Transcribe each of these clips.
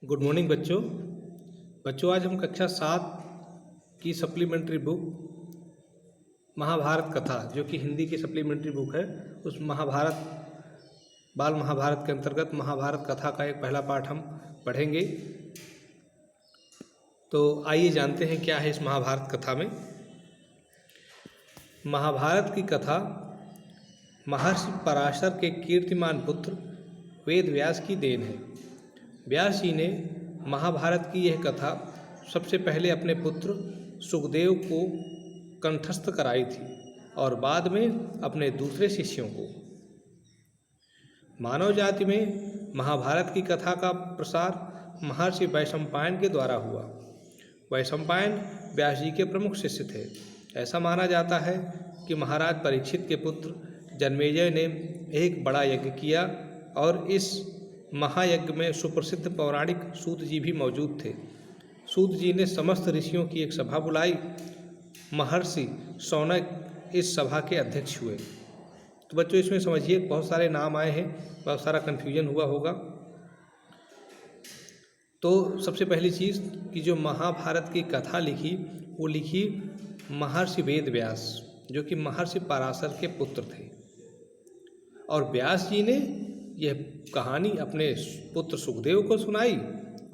Good morning बच्चों आज हम कक्षा 7 की सप्लीमेंट्री बुक महाभारत कथा जो कि हिंदी की सप्लीमेंट्री बुक है उस बाल महाभारत के अंतर्गत महाभारत कथा का एक पहला पाठ हम पढ़ेंगे। तो आइए जानते हैं क्या है इस महाभारत कथा में। महाभारत की कथा महर्षि पराशर के कीर्तिमान पुत्र वेद व्यास की देन है। व्यास जी ने महाभारत की यह कथा सबसे पहले अपने पुत्र सुखदेव को कंठस्थ कराई थी और बाद में अपने दूसरे शिष्यों को। मानव जाति में महाभारत की कथा का प्रसार महर्षि वैशंपायन के द्वारा हुआ। वैशंपायन व्यास जी के प्रमुख शिष्य थे। ऐसा माना जाता है कि महाराज परीक्षित के पुत्र जन्मेजय ने एक बड़ा यज्ञ किया और इस महायज्ञ में सुप्रसिद्ध पौराणिक सूत जी भी मौजूद थे। सूत जी ने समस्त ऋषियों की एक सभा बुलाई। महर्षि शौनक इस सभा के अध्यक्ष हुए। तो बच्चों इसमें समझिए बहुत सारे नाम आए हैं, बहुत सारा कन्फ्यूजन हुआ होगा। तो सबसे पहली चीज़ कि जो महाभारत की कथा लिखी वो लिखी महर्षि वेद व्यास जो कि महर्षि पराशर के पुत्र थे। और व्यास जी ने यह कहानी अपने पुत्र सुखदेव को सुनाई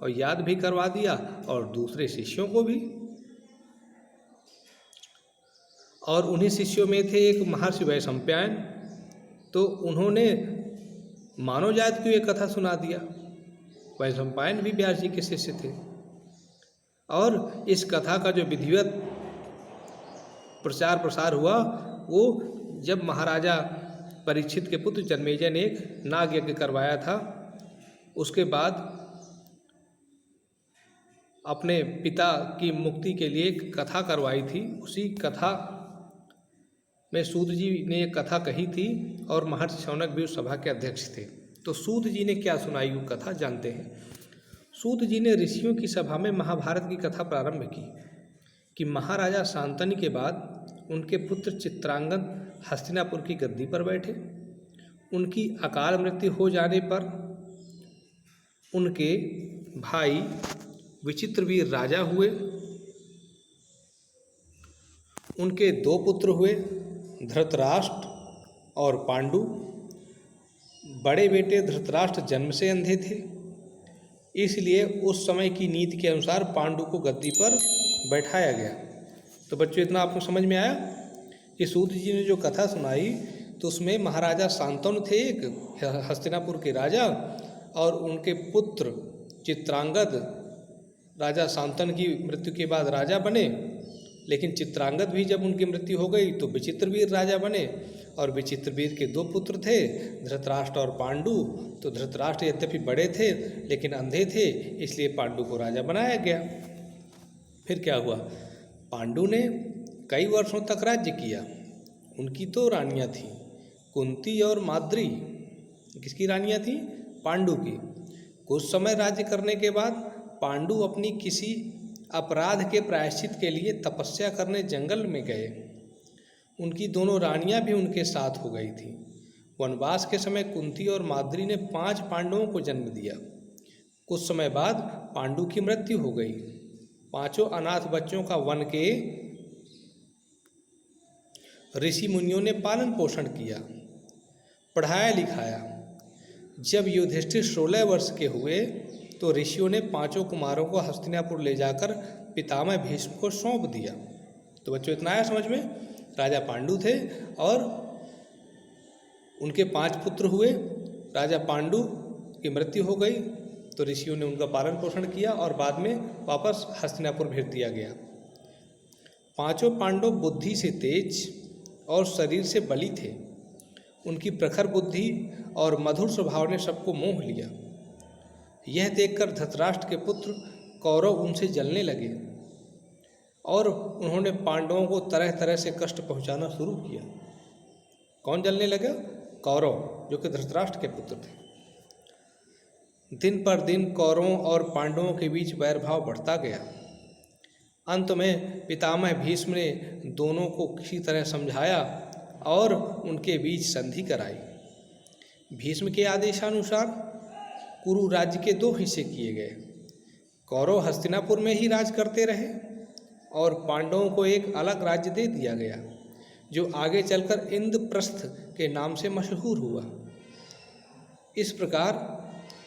और याद भी करवा दिया और दूसरे शिष्यों को भी। और उन्हीं शिष्यों में थे एक महर्षि वैशंपायन, तो उन्होंने मानव जाति को यह कथा सुना दिया। वैशंपायन भी व्यास जी के शिष्य थे और इस कथा का जो विधिवत प्रचार प्रसार हुआ वो जब महाराजा परीक्षित के पुत्र जन्मेजय ने एक नाग यज्ञ करवाया था, उसके बाद अपने पिता की मुक्ति के लिए एक कथा करवाई थी। उसी कथा में सूत जी ने एक कथा कही थी और महर्षि शौनक भी उस सभा के अध्यक्ष थे। तो सूत जी ने क्या सुनाई वो कथा जानते हैं। सूत जी ने ऋषियों की सभा में महाभारत की कथा प्रारंभ की कि महाराजा शांतनु के बाद उनके पुत्र चित्रांगद हस्तिनापुर की गद्दी पर बैठे। उनकी अकाल मृत्यु हो जाने पर उनके भाई विचित्रवीर राजा हुए। उनके दो पुत्र हुए, धृतराष्ट्र और पांडु। बड़े बेटे धृतराष्ट्र जन्म से अंधे थे, इसलिए उस समय की नीति के अनुसार पांडु को गद्दी पर बैठाया गया। तो बच्चों इतना आपको समझ में आया कि सूत जी ने जो कथा सुनाई तो उसमें महाराजा शांतनु थे एक हस्तिनापुर के राजा, और उनके पुत्र चित्रांगद राजा शांतनु की मृत्यु के बाद राजा बने। लेकिन चित्रांगद भी जब उनकी मृत्यु हो गई तो विचित्रवीर राजा बने। और विचित्रवीर के दो पुत्र थे, धृतराष्ट्र और पांडु। तो धृतराष्ट्र यद्यपि बड़े थे लेकिन अंधे थे, इसलिए पांडु को राजा बनाया गया। फिर क्या हुआ, पांडु ने कई वर्षों तक राज्य किया। उनकी तो रानियां थीं, कुंती और माद्री। किसकी रानियां थीं? पांडु की। कुछ समय राज्य करने के बाद पांडु अपनी किसी अपराध के प्रायश्चित के लिए तपस्या करने जंगल में गए। उनकी दोनों रानियां भी उनके साथ हो गई थीं। वनवास के समय कुंती और माद्री ने 5 पांडवों को जन्म दिया। कुछ समय बाद पांडु की मृत्यु हो गई। 5 अनाथ बच्चों का वन के ऋषि मुनियों ने पालन पोषण किया, पढ़ाया लिखाया। जब युधिष्ठिर 16 वर्ष के हुए तो ऋषियों ने 5 कुमारों को हस्तिनापुर ले जाकर पितामह भीष्म को सौंप दिया। तो बच्चों इतना आया समझ में। राजा पांडु थे और उनके 5 पुत्र हुए। राजा पांडु की मृत्यु हो गई तो ऋषियों ने उनका पालन पोषण किया और बाद में वापस हस्तिनापुर भेज दिया गया। 5 पांडव बुद्धि से तेज और शरीर से बली थे। उनकी प्रखर बुद्धि और मधुर स्वभाव ने सबको मोह लिया। यह देखकर धृतराष्ट्र के पुत्र कौरव उनसे जलने लगे और उन्होंने पांडवों को तरह तरह से कष्ट पहुंचाना शुरू किया। कौन जलने लगा? कौरव, जो कि धृतराष्ट्र के पुत्र थे। दिन पर दिन कौरवों और पांडवों के बीच वैरभाव बढ़ता गया। अंत में पितामह भीष्म ने दोनों को किसी तरह समझाया और उनके बीच संधि कराई। भीष्म के आदेशानुसार कुरु राज्य के 2 हिस्से किए गए। कौरव हस्तिनापुर में ही राज करते रहे और पांडवों को एक अलग राज्य दे दिया गया जो आगे चलकर इंद्रप्रस्थ के नाम से मशहूर हुआ। इस प्रकार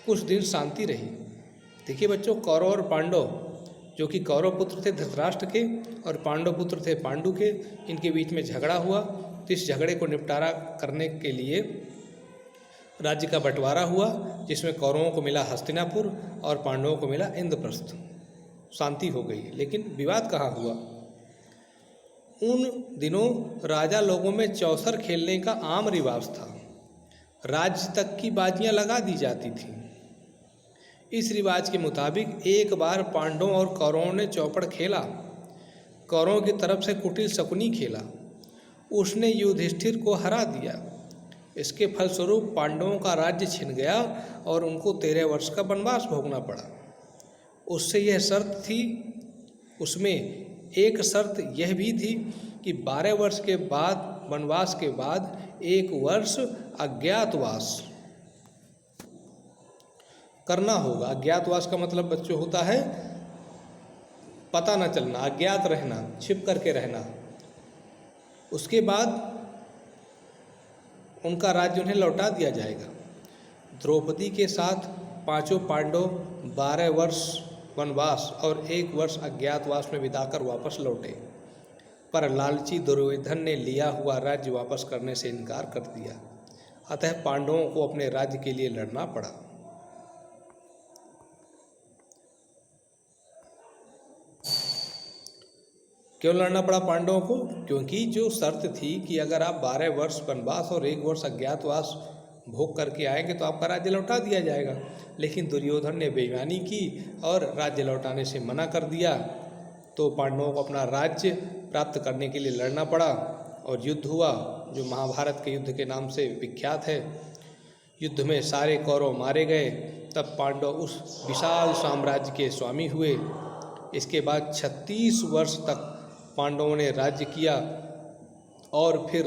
कुछ दिन शांति रही। देखिए बच्चों, कौरव और पांडव, जो कि कौरव पुत्र थे धृतराष्ट्र के और पांडव पुत्र थे पांडु के, इनके बीच में झगड़ा हुआ। तो इस झगड़े को निपटारा करने के लिए राज्य का बंटवारा हुआ, जिसमें कौरवों को मिला हस्तिनापुर और पांडवों को मिला इंद्रप्रस्थ। शांति हो गई। लेकिन विवाद कहाँ हुआ? उन दिनों राजा लोगों में चौसर खेलने का आम रिवाज था। राज्य तक की बाजियां लगा दी जाती थीं। इस रिवाज के मुताबिक एक बार पांडवों और कौरवों ने चौपड़ खेला। कौरवों की तरफ से कुटिल शकुनी खेला। उसने युधिष्ठिर को हरा दिया। इसके फलस्वरूप पांडवों का राज्य छिन गया और उनको 13 वर्ष का वनवास भोगना पड़ा। उससे यह शर्त थी, उसमें एक शर्त यह भी थी कि 12 वर्ष के बाद वनवास के बाद 1 वर्ष अज्ञातवास करना होगा। अज्ञातवास का मतलब बच्चों होता है पता न चलना, अज्ञात रहना, छिप करके रहना। उसके बाद उनका राज्य उन्हें लौटा दिया जाएगा। द्रौपदी के साथ 5 पांडव 12 वर्ष वनवास और 1 वर्ष अज्ञातवास में बिताकर वापस लौटे, पर लालची दुर्योधन ने लिया हुआ राज्य वापस करने से इनकार कर दिया। अतः पांडवों को अपने राज्य के लिए लड़ना पड़ा। क्यों लड़ना पड़ा पांडवों को? क्योंकि जो शर्त थी कि अगर आप 12 वर्ष वनवास और 1 वर्ष अज्ञातवास भोग करके आएंगे तो आपका राज्य लौटा दिया जाएगा। लेकिन दुर्योधन ने बेईमानी की और राज्य लौटाने से मना कर दिया। तो पांडवों को अपना राज्य प्राप्त करने के लिए लड़ना पड़ा और युद्ध हुआ, जो महाभारत के युद्ध के नाम से विख्यात है। युद्ध में सारे कौरव मारे गए। तब पांडव उस विशाल साम्राज्य के स्वामी हुए। इसके बाद 36 वर्ष तक पांडवों ने राज्य किया और फिर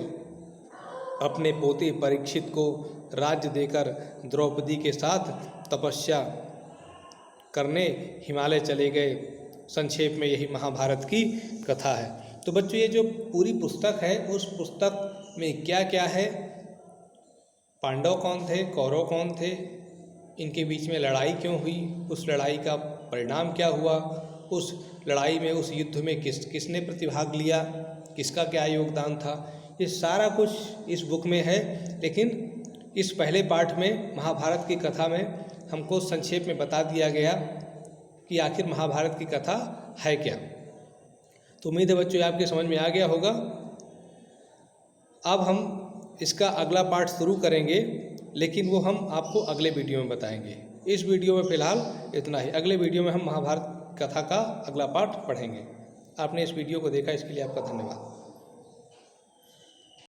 अपने पोते परीक्षित को राज्य देकर द्रौपदी के साथ तपस्या करने हिमालय चले गए। संक्षेप में यही महाभारत की कथा है। तो बच्चों, ये जो पूरी पुस्तक है, उस पुस्तक में क्या क्या है, पांडव कौन थे, कौरव कौन थे, इनके बीच में लड़ाई क्यों हुई, उस लड़ाई का परिणाम क्या हुआ, उस लड़ाई में, उस युद्ध में किसने प्रतिभाग लिया, किसका क्या योगदान था, ये सारा कुछ इस बुक में है। लेकिन इस पहले पार्ट में महाभारत की कथा में हमको संक्षेप में बता दिया गया कि आखिर महाभारत की कथा है क्या। तो उम्मीद है बच्चों आपके समझ में आ गया होगा। अब हम इसका अगला पार्ट शुरू करेंगे, लेकिन वो हम आपको अगले वीडियो में बताएंगे। इस वीडियो में फ़िलहाल इतना ही। अगले वीडियो में हम महाभारत कथा का अगला पार्ट पढ़ेंगे। आपने इस वीडियो को देखा, इसके लिए आपका धन्यवाद।